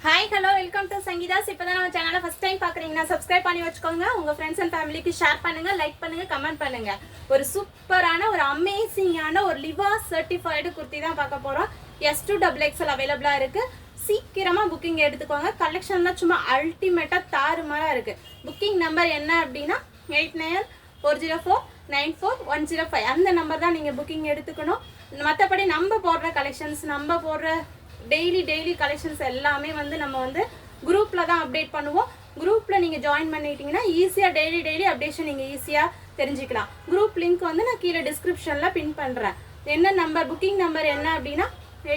Hi, hello, welcome to Sangeetha's. இப்போ தான் நம்ம சேனலை ஃபர்ஸ்ட் டைம் பார்க்குறீங்கன்னா சப்ஸ்கிரைப் பண்ணி வச்சுக்கோங்க. உங்கள் ஃப்ரெண்ட்ஸ் அண்ட் ஃபேமிலிக்கு ஷேர் பண்ணுங்க, லைக் பண்ணுங்க, கமெண்ட் பண்ணுங்க. ஒரு சூப்பரான ஒரு அமேசிங்கான ஒரு லிவா சர்டிஃபைடு குர்த்தி தான் பார்க்க போகிறோம். S2XXL அவைலபிளாக இருக்குது. சீக்கிரமாக புக்கிங் எடுத்துக்கோங்க. கலெக்ஷன்லாம் சும்மா அல்டிமேட்டாக தாறுமாறாக இருக்குது. புக்கிங் நம்பர் என்ன அப்படின்னா 8940494105 அந்த நம்பர் தான் நீங்கள் புக்கிங் எடுத்துக்கணும். மற்றபடி நம்ம போடுற கலெக்ஷன்ஸ், நம்ம போடுற டெய்லி கலெக்ஷன்ஸ் எல்லாமே வந்து நம்ம வந்து குரூப்பில் தான் அப்டேட் பண்ணுவோம். குரூப்பில் நீங்கள் ஜாயின் பண்ணிட்டீங்கன்னா ஈஸியாக டெய்லி அப்டேஷன் நீங்கள் ஈஸியாக தெரிஞ்சுக்கலாம். குரூப் லிங்க் வந்து நான் கீழே டிஸ்கிரிப்ஷனில் பின் பண்ணுறேன். என்ன நம்பர், புக்கிங் நம்பர் என்ன அப்படின்னா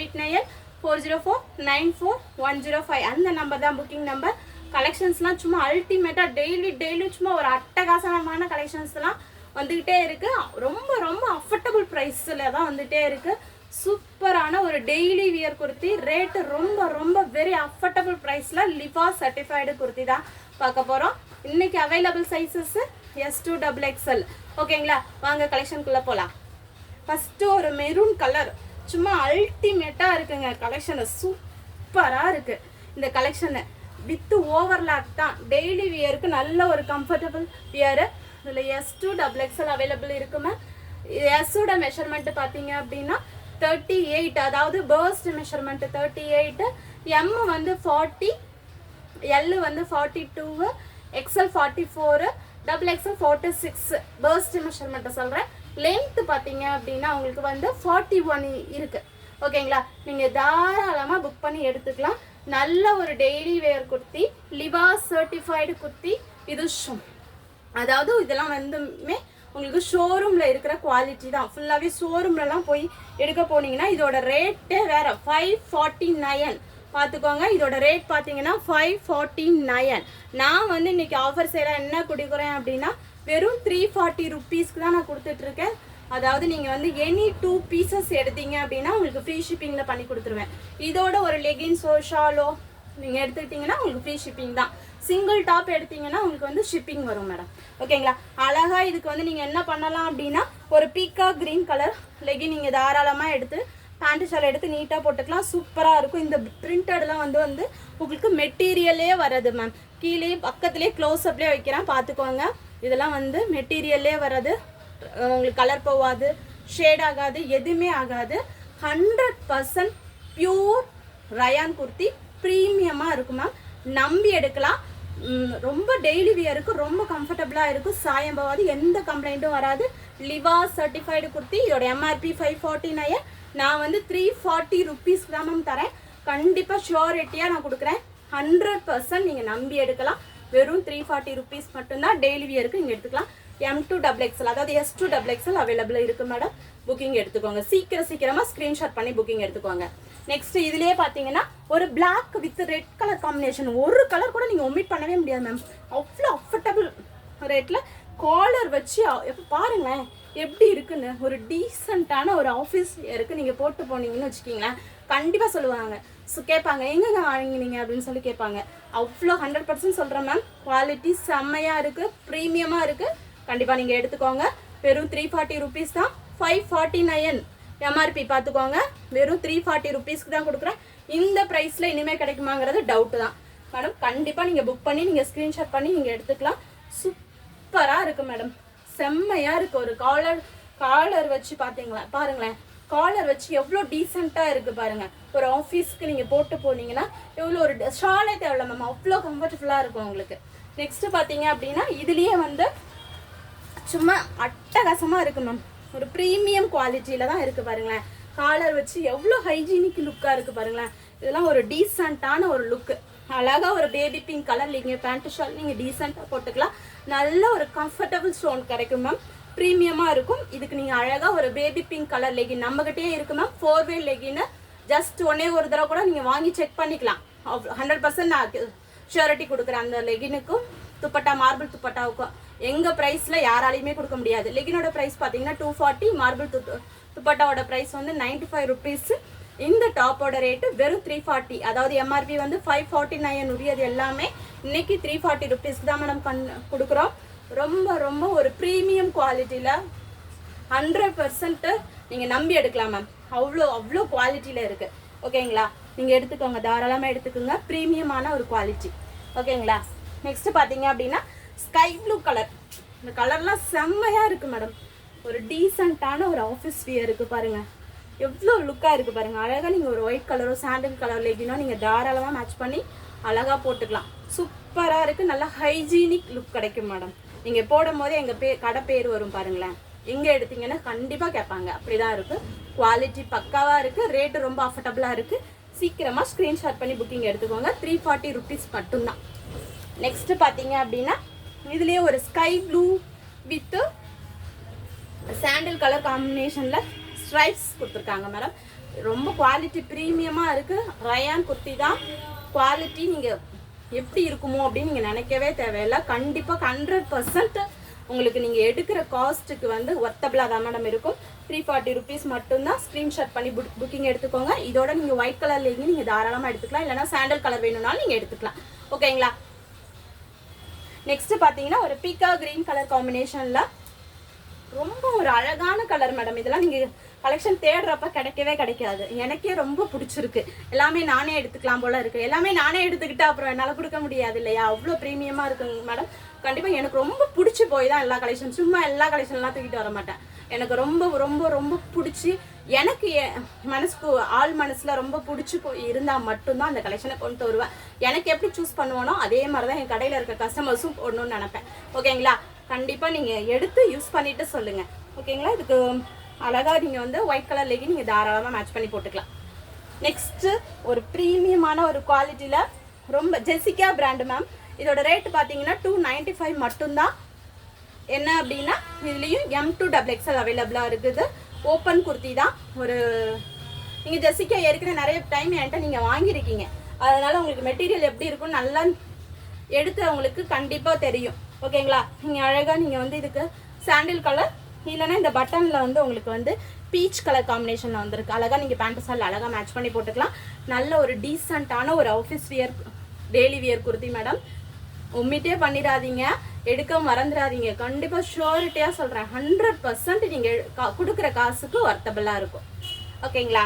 8940494105 அந்த நம்பர் தான் புக்கிங் நம்பர். கலெக்ஷன்ஸ்லாம் சும்மா அல்டிமேட்டாக டெய்லி சும்மா ஒரு அட்டகாசமான கலெக்ஷன்ஸ்லாம் வந்துக்கிட்டே இருக்குது. ரொம்ப அஃபோர்டபுள் ப்ரைஸில் தான் வந்துகிட்டே இருக்குது. சூப்பரான ஒரு டெய்லி வியர் குர்த்தி, ரேட்டு ரொம்ப வெரி அஃபோர்டபுள் ப்ரைஸில் லிவா சர்டிஃபைடு குர்த்தி தான் பார்க்க போகிறோம். இன்னைக்கு அவைலபிள் சைஸஸ் S2XXL. ஓகேங்களா, வாங்க கலெக்ஷனுக்குள்ளே போகலாம். ஃபஸ்ட்டு ஒரு மெரூன் கலர் சும்மா அல்டிமேட்டாக இருக்குங்க. கலெக்ஷனு சூப்பராக இருக்குது. இந்த கலெக்ஷனு வித்து ஓவர்லாக் தான். டெய்லி வியருக்கு நல்ல ஒரு கம்ஃபர்டபுள் வியரு. இதில் S2XXL அவைலபிள் இருக்குமே. எஸ்ஸோட மெஷர்மெண்ட்டு பார்த்தீங்க அப்படின்னா 38, அதாவது பர்ஸ்ட் மெஷர்மெண்ட் 38, M வந்து 40, L வந்து 42, XL 44, XXL 46 பர்ஸ்ட் மெஷர்மெண்ட்டை சொல்கிறேன். லென்த் பார்த்தீங்க அப்படின்னா உங்களுக்கு வந்து 41 இருக்குது. ஓகேங்களா, நீங்கள் தாராளமாக புக் பண்ணி எடுத்துக்கலாம். நல்ல ஒரு டெய்லி வேர் குர்த்தி, லிவா சர்டிஃபைடு குர்த்தி. இது அதாவது இதெல்லாம் வந்துமே உங்களுக்கு ஷோரூமில் இருக்கிற குவாலிட்டி தான். ஃபுல்லாகவே ஷோரூம்லலாம் போய் எடுக்க போனீங்கன்னா இதோட ரேட்டே வேறு 549. பார்த்துக்கோங்க, இதோட ரேட் பார்த்தீங்கன்னா 549. நான் வந்து இன்றைக்கி ஆஃபர் சேலாக என்ன கொடுக்குறேன் அப்படின்னா வெறும் 340 ருப்பீஸ்க்கு தான் நான் கொடுத்துட்ருக்கேன். அதாவது நீங்கள் வந்து எனி 2 பீசஸ் எடுத்தீங்க அப்படின்னா உங்களுக்கு ஃப்ரீ ஷிப்பிங்கில் பண்ணி கொடுத்துருவேன். இதோட ஒரு லெகின்ஸோ ஷாலோ நீங்கள் எடுத்துக்கிட்டிங்கன்னா உங்களுக்கு ஃப்ரீ ஷிப்பிங் தான். சிங்கிள் டாப் எடுத்தீங்கன்னா உங்களுக்கு வந்து ஷிப்பிங் வரும் மேடம். ஓகேங்களா, அழகாக இதுக்கு வந்து நீங்கள் என்ன பண்ணலாம் அப்படின்னா ஒரு பீக்கா க்ரீன் கலர் லெகின் நீங்கள் தாராளமாக எடுத்து பேண்ட் ஷால் எடுத்து நீட்டாக போட்டுக்கலாம். சூப்பராக இருக்கும். இந்த பிரிண்டட்லாம் வந்து உங்களுக்கு மெட்டீரியலே வராது மேம். கீழே பக்கத்துலேயே க்ளோஸ்அப்லேயே வைக்கிறேன், பார்த்துக்கோங்க. இதெல்லாம் வந்து மெட்டீரியல்லே வராது. உங்களுக்கு கலர் போகாது, ஷேட் ஆகாது, எதுவுமே ஆகாது. 100% பியூர் ரயான் குர்த்தி, ப்ரீமியமாக இருக்கும் மேம். நம்பி எடுக்கலாம். ரொம்ப டெய்லி வியருக்கு ரொம்ப கம்ஃபர்டபுளாக இருக்கும். சாயம் போகாது, எந்த கம்ப்ளைண்ட்டும் வராது. லிவா சர்டிஃபைடு குர்த்தி. இதோட MRP 549. நான் வந்து 340 ருப்பீஸ்க்கு தான் மேம் தரேன். கண்டிப்பாக ஷுவரிட்டியாக நான் கொடுக்குறேன். 100% நீங்கள் நம்பி எடுக்கலாம். வெறும் 340 ருப்பீஸ் மட்டும்தான். டெய்லி வியருக்கு நீங்கள் எடுத்துக்கலாம். M2XXL அதாவது S2XXL அவைலபிள் இருக்குது மேடம். புக்கிங் எடுத்துக்கோங்க. சீக்கிரமாக ஸ்க்ரீன்ஷாட் பண்ணி புக்கிங் எடுத்துக்கோங்க. நெக்ஸ்ட் இதுலேயே பார்த்தீங்கன்னா ஒரு black with red colour combination. ஒரு கலர் கூட நீங்கள் ஒமிட் பண்ணவே முடியாது மேம். அவ்வளோ அஃபோர்டபுள் ரேட்டில் காலர் வச்சு எப்போ பாருங்களேன் எப்படி இருக்குன்னு. ஒரு டீசெண்டான ஒரு ஆஃபீஸ் இருக்குது. நீங்கள் போட்டு போனீங்கன்னு வச்சுக்கிங்களேன், கண்டிப்பாக சொல்லுவாங்க. கேட்பாங்க எங்கெங்க வாங்கினீங்க அப்படின்னு சொல்லி கேட்பாங்க. அவ்வளோ 100% சொல்கிறேன் மேம். குவாலிட்டி செம்மையாக இருக்குது, ப்ரீமியமாக இருக்குது. கண்டிப்பாக நீங்கள் எடுத்துக்கோங்க. வெறும் 340 ருப்பீஸ் தான். 549 MRP பார்த்துக்கோங்க. வெறும் 340 ருப்பீஸ்க்கு தான் கொடுக்குறேன். இந்த ப்ரைஸில் இனிமேல் கிடைக்குமாங்கிறது டவுட்டு தான் மேடம். கண்டிப்பாக நீங்கள் புக் பண்ணி நீங்கள் ஸ்க்ரீன்ஷாட் பண்ணி நீங்கள் எடுத்துக்கலாம். சூப்பராக இருக்குது மேடம், செம்மையாக இருக்குது. ஒரு காலர் வச்சு பார்த்தீங்களா, பாருங்களேன் காலர் வச்சு எவ்வளோ டீசெண்டாக இருக்குது பாருங்கள். ஒரு ஆஃபீஸ்க்கு நீங்கள் போட்டு போனீங்கன்னா எவ்வளோ ஒரு ஷாலே தேவையில்ல மேம், அவ்வளோ கம்ஃபர்டபுளாக இருக்கும் உங்களுக்கு. நெக்ஸ்ட்டு பார்த்தீங்க அப்படின்னா இதுலேயே வந்து சும்மா அட்டகாசமாக இருக்குது மேம். ஒரு ப்ரீமியம் குவாலிட்டியில் தான் இருக்குது பாருங்களேன். காலர் வச்சு எவ்வளோ ஹைஜீனிக் லுக்காக இருக்குது பாருங்களேன். இதெல்லாம் ஒரு டீசெண்டான ஒரு லுக்கு. அழகாக ஒரு பேபி பிங்க் கலர் நீங்கள் பேண்ட் ஷால் நீங்கள் டீசெண்டாக போட்டுக்கலாம். நல்ல ஒரு கம்ஃபர்டபுள் ஸ்டோன் கிடைக்கும் மேம். ப்ரீமியமாக இருக்கும். இதுக்கு நீங்கள் அழகாக ஒரு பேபி பிங்க் கலர் லெகின் நம்மகிட்டே இருக்குது மேம். 4-way லெகின்னு ஜஸ்ட் ஒரே ஒரு தடவை கூட நீங்கள் வாங்கி செக் பண்ணிக்கலாம். 100% நான் ஷூரிட்டி கொடுக்குறேன். அந்த லெகினுக்கும் துப்பட்டா, மார்பிள் துப்பட்டாவுக்கும் எங்கள் ப்ரைஸில் யாராலையுமே கொடுக்க முடியாது. லெகினோட ப்ரைஸ் பார்த்தீங்கன்னா 240, மார்பிள் துப்பட்டாவோட ப்ரைஸ் வந்து 95 ருப்பீஸு. இந்த டாப்போட ரேட்டு வெறும் 340. அதாவது MRP வந்து 549 உரியது எல்லாமே இன்னைக்கு 340 ருப்பீஸ்க்கு தான் மேடம் கொடுக்குறோம். ரொம்ப ஒரு ப்ரீமியம் குவாலிட்டியில் 100% நீங்கள் நம்பி எடுக்கலாம் மேம். அவ்வளோ குவாலிட்டியில் இருக்குது. ஓகேங்களா. நீங்கள் எடுத்துக்கோங்க, தாராளமாக எடுத்துக்கோங்க. ப்ரீமியமான ஒரு குவாலிட்டி. ஓகேங்களா? நெக்ஸ்ட் பார்த்தீங்க அப்படின்னா ஸ்கை ப்ளூ கலர். இந்த கலர்லாம் செம்மையாக இருக்குது மேடம். ஒரு டீசெண்டான ஒரு ஆஃபீஸ் வியர் இருக்குது பாருங்கள், எவ்வளோ லுக்காக இருக்குது பாருங்கள். அழகாக நீங்கள் ஒரு ஒயிட் கலரோ சாண்டில் கலர் லெகினோ நீங்கள் தாராளமாக மேட்ச் பண்ணி அழகாக போட்டுக்கலாம். சூப்பராக இருக்குது. நல்லா ஹைஜீனிக் லுக் கிடைக்கும் மேடம். நீங்கள் போடும் போதே எங்கள் கடை பேர் வரும் பாருங்களேன். எங்கே எடுத்தீங்கன்னா கண்டிப்பாக கேட்பாங்க. அப்படி தான் இருக்குது. குவாலிட்டி பக்காவாக இருக்குது. ரேட்டு ரொம்ப அஃபர்டபுளாக இருக்குது. சீக்கிரமாக ஸ்க்ரீன்ஷாட் பண்ணி புக்கிங் எடுத்துக்கோங்க. 340 rupees மட்டும்தான். நெக்ஸ்ட்டு பார்த்தீங்க அப்படின்னா இதுலேயே ஒரு sky blue with sandal colour காம்பினேஷனில் ஸ்ட்ரைப்ஸ் கொடுத்துருக்காங்க மேடம். ரொம்ப குவாலிட்டி ப்ரீமியமாக இருக்குது. ரயான் குர்த்தி தான். குவாலிட்டி நீங்கள் எப்படி இருக்குமோ அப்படின்னு நீங்கள் நினைக்கவே தேவையில்லை. கண்டிப்பாக 100% உங்களுக்கு நீங்கள் எடுக்கிற காஸ்ட்டுக்கு வந்து ஒர்த்தபிளாக தான் மேடம் இருக்கும். 340 rupees மட்டும்தான். ஸ்க்ரீன்ஷாட் பண்ணி புக்கிங் எடுத்துக்கோங்க. இதோட நீங்கள் ஒயிட் கலர் லெகின் நீங்கள் தாராளமாக எடுத்துக்கலாம். இல்லைனா சாண்டல் கலர் வேணும்னாலும் நீங்கள் எடுத்துக்கலாம். ஓகேங்களா? நெக்ஸ்ட் பார்த்தீங்கன்னா ஒரு பீக்கா கிரீன் கலர் காம்பினேஷனில் ரொம்ப ஒரு அழகான கலர் மேடம். இதெல்லாம் நீங்கள் கலெக்ஷன் தேடுறப்ப கிடைக்கவே கிடைக்காது. எனக்கே ரொம்ப பிடிச்சிருக்கு. எல்லாமே நானே எடுத்துக்கலாம் போல இருக்குது. எல்லாமே நானே எடுத்துக்கிட்டா அப்புறம் என்னால் கொடுக்க முடியாது இல்லையா? அவ்வளோ ப்ரீமியமாக இருக்குங்க மேடம். கண்டிப்பாக எனக்கு ரொம்ப பிடிச்சி போய் தான் எல்லா கலெக்ஷன், சும்மா எல்லா கலெக்ஷன்லாம் தூக்கிட்டு வர மாட்டேன். எனக்கு ரொம்ப ரொம்ப ரொம்ப பிடிச்சி, எனக்கு மனசுக்கு ஆள் மனசில் ரொம்ப பிடிச்சி போய் இருந்தால் மட்டும்தான் அந்த கலெக்ஷனை கொண்டு வருவேன். எனக்கு எப்படி சூஸ் பண்ணுவானோ அதே மாதிரி தான் என் கடையில் இருக்க கஸ்டமர்ஸும் போடணும்னு நினைப்பேன். ஓகேங்களா? கண்டிப்பாக நீங்கள் எடுத்து யூஸ் பண்ணிவிட்டு சொல்லுங்கள். ஓகேங்களா? இதுக்கு அழகாக நீங்கள் வந்து ஒயிட் கலர் லெகின் நீங்கள் தாராளமாக மேட்ச் பண்ணி போட்டுக்கலாம். நெக்ஸ்ட்டு ஒரு ப்ரீமியமான ஒரு குவாலிட்டியில் ரொம்ப ஜெசிகா பிராண்டு மேம். இதோட ரேட்டு பார்த்தீங்கன்னா 295 மட்டும்தான். என்ன அப்படின்னா இதுலேயும் M2 XXL அவைலபிளாக இருக்குது. ஓப்பன் குர்த்தி தான். ஒரு நீங்கள் ஜெசிகா ஏற்கனவே நிறைய டைம் என்கிட்ட நீங்கள் வாங்கியிருக்கீங்க. அதனால் உங்களுக்கு மெட்டீரியல் எப்படி இருக்குன்னு நல்லா எடுத்து உங்களுக்கு கண்டிப்பாக தெரியும். ஓகேங்களா? நீங்கள் அழகாக நீங்கள் வந்து இதுக்கு சாண்டில் கலர் இல்லைன்னா இந்த பட்டனில் வந்து உங்களுக்கு வந்து பீச் கலர் காம்பினேஷனில் வந்துருக்கு. அழகாக நீங்கள் பேண்ட் சால் அழகாக மேட்ச் பண்ணி போட்டுக்கலாம். நல்ல ஒரு டீசெண்டான ஒரு office wear daily wear kurti madam. உம்மிட்டே பண்ணிடாதீங்க, எடுக்க மறந்துடாதீங்க. கண்டிப்பாக ஷூரிட்டியாக சொல்கிறேன், 100% நீங்கள் கொடுக்குற காசுக்கு ஒர்த்தபிளாக இருக்கும். ஓகேங்களா?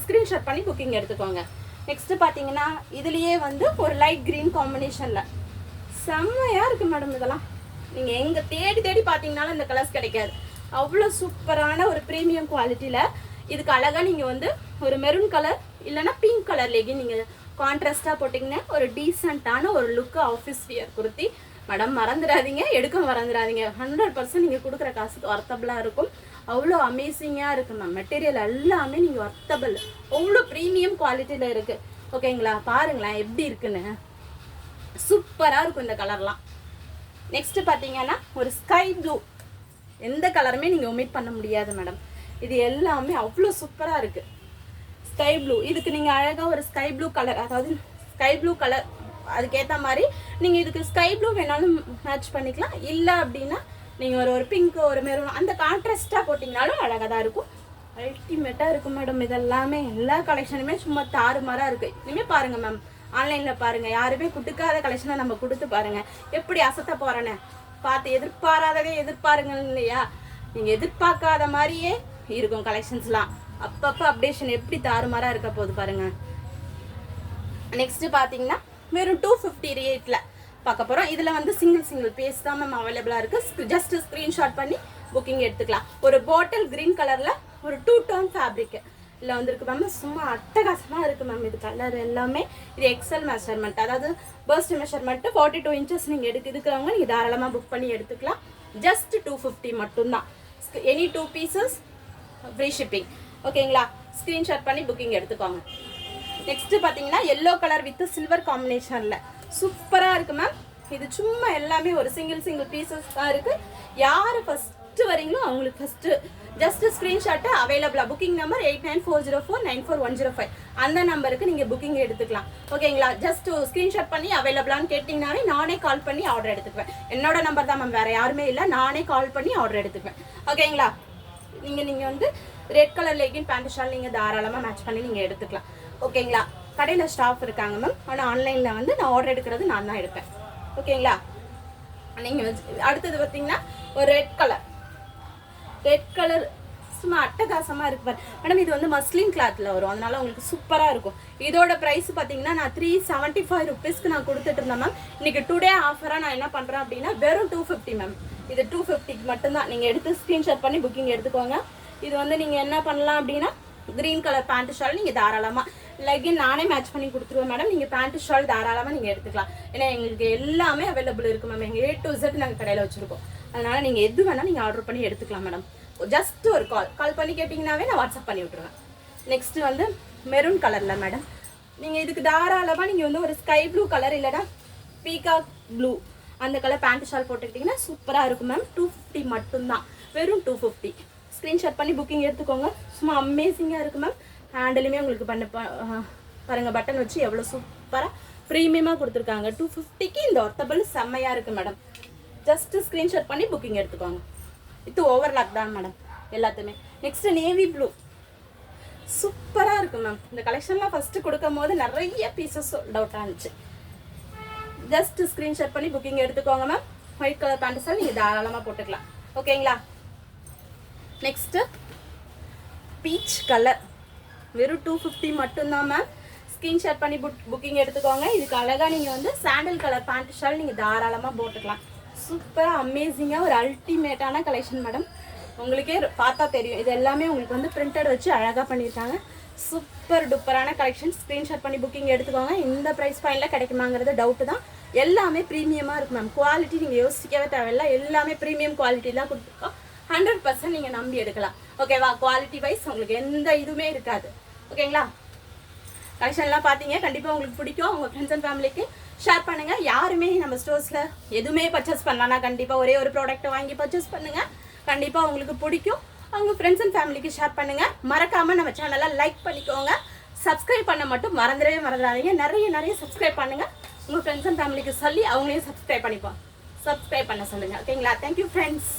ஸ்க்ரீன்ஷாட் பண்ணி புக்கிங் எடுத்துக்கோங்க. நெக்ஸ்ட்டு பார்த்தீங்கன்னா இதுலேயே வந்து ஒரு லைட் க்ரீன் காம்பினேஷனில் செம்மையாக இருக்குது மேடம். இதெல்லாம் நீங்கள் எங்கே தேடி தேடி பார்த்தீங்கன்னாலும் இந்த கலர்ஸ் கிடைக்காது. அவ்வளோ சூப்பரான ஒரு ப்ரீமியம் குவாலிட்டியில் இதுக்கு அழகாக நீங்கள் வந்து ஒரு மெரூன் கலர் இல்லைனா பிங்க் கலர் லெகின் நீங்கள் கான்ட்ராஸ்டாக போட்டிங்கன்னா ஒரு டீசெண்டான ஒரு லுக்கு ஆஃபீஸ் வியர் குர்த்தி மேடம். மறந்துடாதீங்க, எடுக்க மறந்துடாதீங்க. 100% நீங்கள் கொடுக்குற காசுக்கு ஒர்த்தபிளாக இருக்கும். அவ்வளோ அமேசிங்காக இருக்குது மேம். மெட்டீரியல் எல்லாமே நீங்கள் ஒர்த்தபிள், அவ்வளோ ப்ரீமியம் குவாலிட்டியில் இருக்குது. ஓகேங்களா? பாருங்களேன் எப்படி இருக்குன்னு. சூப்பராக இருக்கும் இந்த கலர்லாம். நெக்ஸ்ட் பார்த்தீங்கன்னா ஒரு ஸ்கை ப்ளூ. எந்த கலருமே நீங்கள் ஒமிட் பண்ண முடியாது மேடம். இது எல்லாமே அவ்வளோ சூப்பராக இருக்குது. ஸ்கை ப்ளூ, இதுக்கு நீங்கள் அழகாக ஒரு ஸ்கை ப்ளூ கலர், அதாவது ஸ்கை ப்ளூ கலர் அதுக்கேற்ற மாதிரி நீங்கள் இதுக்கு ஸ்கை ப்ளூ வேணாலும் மேட்ச் பண்ணிக்கலாம். இல்லை அப்படின்னா நீங்கள் ஒரு பிங்க் ஒரு மெரூன் அந்த கான்ட்ராஸ்டாக போட்டிங்கனாலும் அழகாக தான் இருக்கும். அல்டிமேட்டாக இருக்கும் மேடம். இதெல்லாமே எல்லா கலெக்ஷனுமே சும்மா தாறுமாறாக இருக்குது. இனிமேல் பாருங்கள் மேம், ஆன்லைனில் பாருங்கள், யாருமே கொடுக்காத கலெக்ஷனை நம்ம கொடுத்து பாருங்கள் எப்படி அசத்த போகிறேன்னு பார்த்து எதிர்பாராதவே எதிர்பாருங்க இல்லையா? நீங்கள் எதிர்பார்க்காத மாதிரியே இருக்கும் கலெக்ஷன்ஸ்லாம். அப்பப்போ அப்டேஷன் எப்படி தாறுமாறாக இருக்க போகுது பாருங்கள். நெக்ஸ்ட்டு பார்த்தீங்கன்னா வெறும் 250 ரேட்டில் பார்க்க போகிறோம். இதில் வந்து சிங்கிள் பீஸ் தான் மேம் அவைலபிளாக இருக்குது. ஜஸ்ட் ஸ்க்ரீன்ஷாட் பண்ணி புக்கிங் எடுத்துக்கலாம். ஒரு பாட்டில் க்ரீன் கலரில் ஒரு 2 டோன் ஃபேப்ரிக்கு இல்லை வந்துருக்கு மேம். சும்மா அட்டகாசமாக இருக்குது மேம். இது கலர் எல்லாமே இது எக்ஸல் மெஷர்மெண்ட், அதாவது பர்ஸ்ட் மெஷர்மெண்ட்டு 42 inches நீங்கள் எடுக்கிறவங்க நீங்கள் தாராளமாக புக் பண்ணி எடுத்துக்கலாம். ஜஸ்ட் 250 மட்டும்தான். Any 2 pieces free shipping. ஓகேங்களா? ஸ்க்ரீன்ஷாட் பண்ணி புக்கிங் எடுத்துக்கோங்க. நெக்ஸ்ட்டு பார்த்தீங்கன்னா எல்லோ கலர் வித் சில்வர் காம்பினேஷனில் சூப்பராக இருக்குது மேம். இது சும்மா எல்லாமே ஒரு சிங்கிள் பீசஸ் தான் இருக்குது. யார் ஃபஸ்ட்டு வரீங்களோ அவங்களுக்கு ஃபஸ்ட்டு ஜஸ்ட் ஸ்க்ரீன்ஷாட்டு அவைலபிளாக. புக்கிங் நம்பர் 8940494105 அந்த நம்பருக்கு நீங்கள் புக்கிங் எடுத்துக்கலாம். ஓகேங்களா? ஜஸ்ட் ஸ்க்ரீன்ஷாட் பண்ணி அவைலபிளான்னு கேட்டிங்கனாலே நானே கால் பண்ணி ஆர்டர் எடுத்துக்குவேன். என்னோட நம்பர் தான் மேம், வேறு யாருமே இல்லை. நானே கால் பண்ணி ஆர்டர் எடுத்துக்குவேன். ஓகேங்களா? நீங்கள் வந்து red colour legging pant shawl நீங்கள் தாராளமாக மேட்ச் பண்ணி நீங்கள் எடுத்துக்கலாம். ஓகேங்களா? கடையில் ஸ்டாஃப் இருக்காங்க மேம். ஆனால் ஆன்லைனில் வந்து நான் ஆர்டர் எடுக்கிறது நான் தான் எடுப்பேன். ஓகேங்களா? நீங்கள் அடுத்தது பார்த்தீங்கன்னா ஒரு ரெட் கலர் சும்மா அட்டகாசமாக இருக்கு பாரு மேடம். இது வந்து மஸ்லின் கிளாத்தில் வரும், அதனால உங்களுக்கு சூப்பராக இருக்கும். இதோட ப்ரைஸ் பார்த்தீங்கன்னா நான் 375 ருபீஸ்க்கு நான் கொடுத்துட்டு இருந்தேன் மேம். இன்னைக்கு டுடே ஆஃபராக நான் என்ன பண்ணுறேன் அப்படின்னா வெறும் 250 மேம். இது 250 மட்டும்தான். நீங்கள் எடுத்து ஸ்க்ரீன்ஷாட் பண்ணி புக்கிங் எடுத்துக்கோங்க. இது வந்து நீங்கள் என்ன பண்ணலாம் அப்படின்னா க்ரீன் கலர் பேண்ட் ஷால் நீங்கள் தாராளமாக, லெகின் நானே மேட்ச் பண்ணி கொடுத்துருவேன் மேடம். நீங்கள் பேண்ட் ஷால் தாராளமாக நீங்கள் எடுத்துக்கலாம். ஏன்னா எங்களுக்கு எல்லாமே அவைலபிள் இருக்குது மேம். எங்கள் A to Z நாங்கள் கடையில் வச்சுருக்கோம். அதனால் நீங்கள் எது வேணால் நீங்கள் ஆர்டர் பண்ணி எடுத்துக்கலாம் மேடம். ஜஸ்ட் ஒரு கால் பண்ணி கேட்டிங்கனாவே நான் வாட்ஸ்அப் பண்ணி விட்ருவேன். நெக்ஸ்ட்டு வந்து மெரூன் கலரில் மேடம். நீங்கள் இதுக்கு தாராளமாக நீங்கள் வந்து ஒரு ஸ்கை ப்ளூ கலர் இல்லைனா பீகாக் ப்ளூ அந்த கலர் பேண்ட் ஷால் போட்டுக்கிட்டிங்கன்னா சூப்பராக இருக்கும் மேம். 250 மட்டும்தான், வெறும் 250. ஸ்க்ரீன்ஷாட் பண்ணி புக்கிங் எடுத்துக்கோங்க. சும்மா அமேசிங்காக இருக்குது மேம். ஹேண்டிலுமே உங்களுக்கு பாருங்கள், பட்டன் வச்சு எவ்வளோ சூப்பராக ப்ரீமியமாக கொடுத்துருக்காங்க. 250க்கு இந்த ஒர்த்தபிள் செம்மையாக இருக்குது மேடம். ஜஸ்ட்டு ஸ்க்ரீன்ஷாட் பண்ணி புக்கிங் எடுத்துக்கோங்க. இது ஓவர்லாக் தான் மேடம் எல்லாத்துமே. நெக்ஸ்ட்டு நேவி ப்ளூ சூப்பராக இருக்குது மேம். இந்த கலெக்ஷன்லாம் ஃபஸ்ட்டு கொடுக்கும் போது நிறைய பீசஸ் சோல்ட் அவுட் ஆனிச்சு. ஜஸ்ட்டு ஸ்க்ரீன்ஷாட் பண்ணி புக்கிங் எடுத்துக்கோங்க ma'am. White colour pant sir நீங்கள் தாராளமாக போட்டுக்கலாம். ஓகேங்களா? நெக்ஸ்ட்டு பீச் கலர் வெறும் 250 மட்டும்தான் மேம். ஸ்க்ரீன்ஷாட் பண்ணி புக்கிங் எடுத்துக்கோங்க. இதுக்கு அழகாக நீங்கள் வந்து சாண்டல் கலர் பேண்ட் ஷால் நீங்கள் தாராளமாக போட்டுக்கலாம். சூப்பராக அமேசிங்காக ஒரு அல்டிமேட்டான கலெக்ஷன் மேடம். உங்களுக்கே பார்த்தா தெரியும், இது எல்லாமே உங்களுக்கு வந்து பிரிண்டட் வச்சு அழகாக பண்ணியிருக்காங்க. சூப்பர் டூப்பரான கலெக்ஷன். ஸ்க்ரீன்ஷாட் பண்ணி புக்கிங் எடுத்துக்கோங்க. இந்த ப்ரைஸ் பாயிண்டில் கிடைக்குமாங்கிறது டவுட்டு தான். எல்லாமே ப்ரீமியமாக இருக்கும் மேம். குவாலிட்டி நீங்கள் யோசிக்கவே தேவையில்லை. எல்லாமே ப்ரீமியம் குவாலிட்டி தான் கொடுத்துருக்கோம். 100% நீங்கள் நம்பி எடுக்கலாம். ஓகேவா? குவாலிட்டி வைஸ் உங்களுக்கு எந்த இதுவுமே இருக்காது. ஓகேங்களா? கலெக்ஷன்லாம் பார்த்தீங்க, கண்டிப்பாக உங்களுக்கு பிடிக்கும். உங்கள் ஃப்ரெண்ட்ஸ் அண்ட் ஃபேமிலிக்கு ஷேர் பண்ணுங்கள். யாருமே நம்ம ஸ்டோர்ஸில் எதுவுமே பர்ச்சேஸ் பண்ணலான்னா கண்டிப்பாக ஒரே ஒரு ப்ராடக்ட்டை வாங்கி பர்ச்சேஸ் பண்ணுங்கள். கண்டிப்பாக உங்களுக்கு பிடிக்கும். உங்கள் ஃப்ரெண்ட்ஸ் அண்ட் ஃபேமிலிக்கு ஷேர் பண்ணுங்கள். மறக்காமல் நம்ம சேனலை லைக் பண்ணிக்கோங்க. சப்ஸ்கிரைப் பண்ண மட்டும் மறந்துடாதீங்க. நிறைய சப்ஸ்கிரைப் பண்ணுங்கள். உங்கள் ஃப்ரெண்ட்ஸ் அண்ட் ஃபேமிலிக்கு சொல்லி அவங்களையும் சப்ஸ்கிரைப் பண்ண சொல்லுங்கள். ஓகேங்களா? Thank you friends.